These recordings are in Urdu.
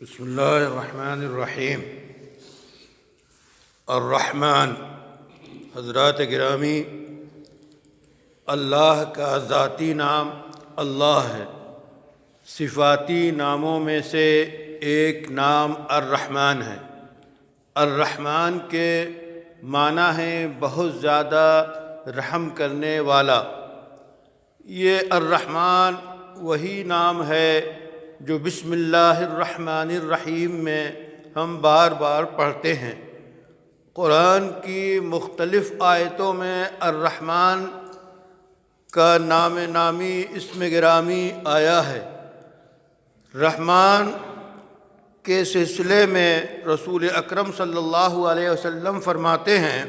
بسم اللہ الرحمن الرحیم۔ الرحمن، حضرات گرامی، اللہ کا ذاتی نام اللہ ہے۔ صفاتی ناموں میں سے ایک نام الرحمن ہے۔ الرحمن کے معنی ہیں بہت زیادہ رحم کرنے والا۔ یہ الرحمن وہی نام ہے جو بسم اللہ الرحمن الرحیم میں ہم بار بار پڑھتے ہیں۔ قرآن کی مختلف آیتوں میں الرحمن کا نام نامی اسم گرامی آیا ہے۔ رحمان کے سلسلے میں رسول اکرم صلی اللہ علیہ وسلم فرماتے ہیں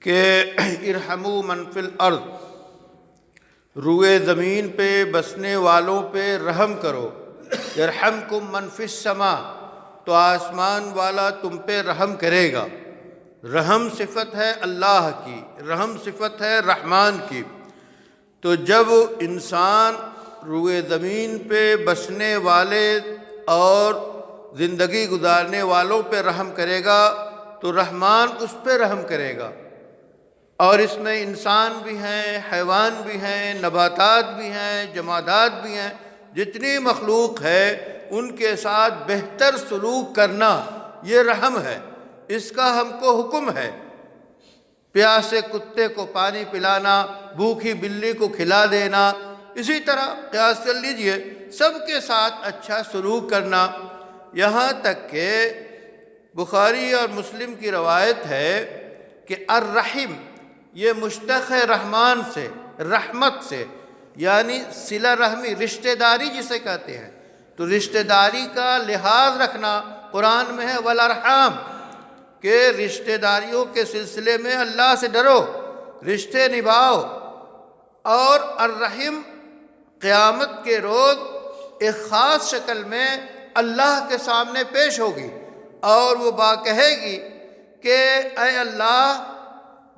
کہ ارحموا من فی الارض، روئے زمین پہ بسنے والوں پہ رحم کرو۔ یرحمکم من فی السماء، تو آسمان والا تم پہ رحم کرے گا۔ رحم صفت ہے اللہ کی، رحم صفت ہے رحمان کی۔ تو جب انسان روئے زمین پہ بسنے والے اور زندگی گزارنے والوں پہ رحم کرے گا تو رحمان اس پہ رحم کرے گا۔ اور اس میں انسان بھی ہیں، حیوان بھی ہیں، نباتات بھی ہیں، جمادات بھی ہیں، جتنی مخلوق ہے ان کے ساتھ بہتر سلوک کرنا یہ رحم ہے، اس کا ہم کو حکم ہے۔ پیاسے کتے کو پانی پلانا، بھوکی بلی کو کھلا دینا، اسی طرح قیاس کر لیجئے سب کے ساتھ اچھا سلوک کرنا۔ یہاں تک کہ بخاری اور مسلم کی روایت ہے کہ الرحم یہ مشتق ہے رحمان سے، رحمت سے، یعنی صلہ رحمی، رشتہ داری جسے کہتے ہیں۔ تو رشتہ داری کا لحاظ رکھنا قرآن میں ہے والارحام، کہ رشتہ داریوں کے سلسلے میں اللہ سے ڈرو، رشتے نبھاؤ۔ اور الرحم قیامت کے روز ایک خاص شکل میں اللہ کے سامنے پیش ہوگی اور وہ کہے گی کہ اے اللہ،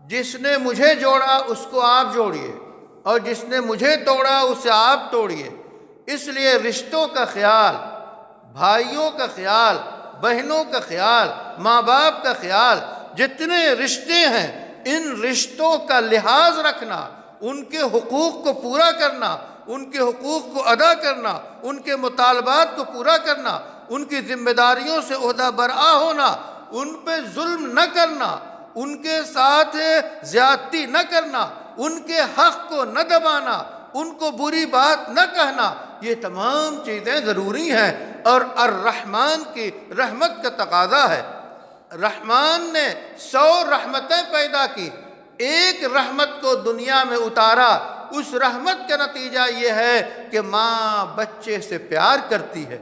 جس نے مجھے جوڑا اس کو آپ جوڑیے، اور جس نے مجھے توڑا اسے آپ توڑیے۔ اس لیے رشتوں کا خیال، بھائیوں کا خیال، بہنوں کا خیال، ماں باپ کا خیال، جتنے رشتے ہیں ان رشتوں کا لحاظ رکھنا، ان کے حقوق کو پورا کرنا، ان کے حقوق کو ادا کرنا، ان کے مطالبات کو پورا کرنا، ان کی ذمہ داریوں سے عہدہ برآ ہونا، ان پہ ظلم نہ کرنا، ان کے ساتھ زیادتی نہ کرنا، ان کے حق کو نہ دبانا، ان کو بری بات نہ کہنا، یہ تمام چیزیں ضروری ہیں اور الرحمن کی رحمت کا تقاضا ہے۔ رحمان نے 100 رحمتیں پیدا کی، ایک رحمت کو دنیا میں اتارا۔ اس رحمت کا نتیجہ یہ ہے کہ ماں بچے سے پیار کرتی ہے۔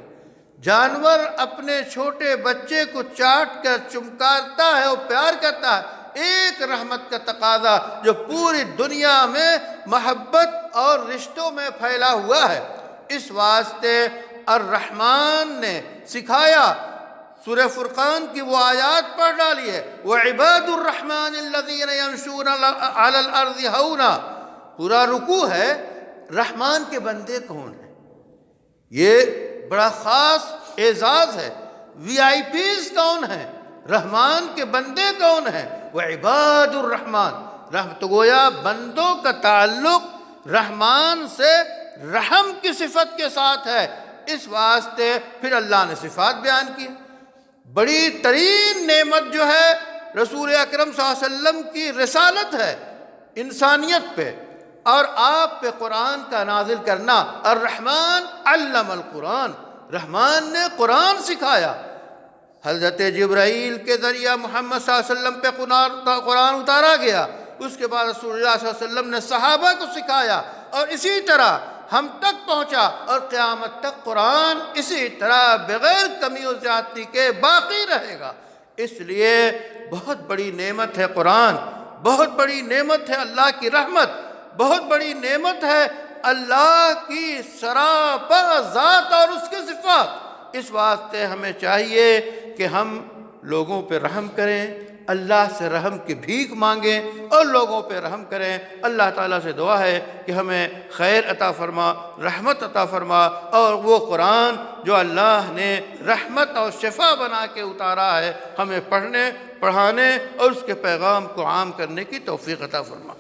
جانور اپنے چھوٹے بچے کو چاٹ کر چمکارتا ہے اور پیار کرتا ہے۔ ایک رحمت کا تقاضا جو پوری دنیا میں محبت اور رشتوں میں پھیلا ہوا ہے۔ اس واسطے الرحمن نے سکھایا۔ سورہ فرقان کی وہ آیات پڑھ ڈالی ہے، وَعِبَادُ الرَّحْمَنِ الَّذِينَ يَمْشُونَ عَلَى الْأَرْضِ هَوْنًا۔ پورا رکوع ہے رحمان کے بندے کون ہیں، یہ بڑا خاص اعزاز ہے۔ وی آئی پیز کون ہیں، رحمان کے بندے کون ہیں، وعباد الرحمن۔ تو گویا بندوں کا تعلق رحمان سے رحم کی صفت کے ساتھ ہے۔ اس واسطے پھر اللہ نے صفات بیان کی۔ بڑی ترین نعمت جو ہے رسول اکرم صلی اللہ علیہ وسلم کی رسالت ہے انسانیت پہ، اور آپ پہ قرآن کا نازل کرنا۔ الرحمن علم القرآن، رحمان نے قرآن سکھایا۔ حضرت جبرائیل کے ذریعہ محمد صلی اللہ علیہ وسلم پہ قرآن اتارا گیا، اس کے بعد رسول اللہ صلی اللہ علیہ وسلم نے صحابہ کو سکھایا، اور اسی طرح ہم تک پہنچا، اور قیامت تک قرآن اسی طرح بغیر کمی و زیادتی کے باقی رہے گا۔ اس لیے بہت بڑی نعمت ہے قرآن، بہت بڑی نعمت ہے اللہ کی رحمت، بہت بڑی نعمت ہے اللہ کی سراپا ذات اور اس کے صفات۔ اس واسطے ہمیں چاہیے کہ ہم لوگوں پہ رحم کریں، اللہ سے رحم کی بھیک مانگیں اور لوگوں پہ رحم کریں۔ اللہ تعالیٰ سے دعا ہے کہ ہمیں خیر عطا فرما، رحمت عطا فرما، اور وہ قرآن جو اللہ نے رحمت اور شفا بنا کے اتارا ہے، ہمیں پڑھنے، پڑھانے اور اس کے پیغام کو عام کرنے کی توفیق عطا فرما۔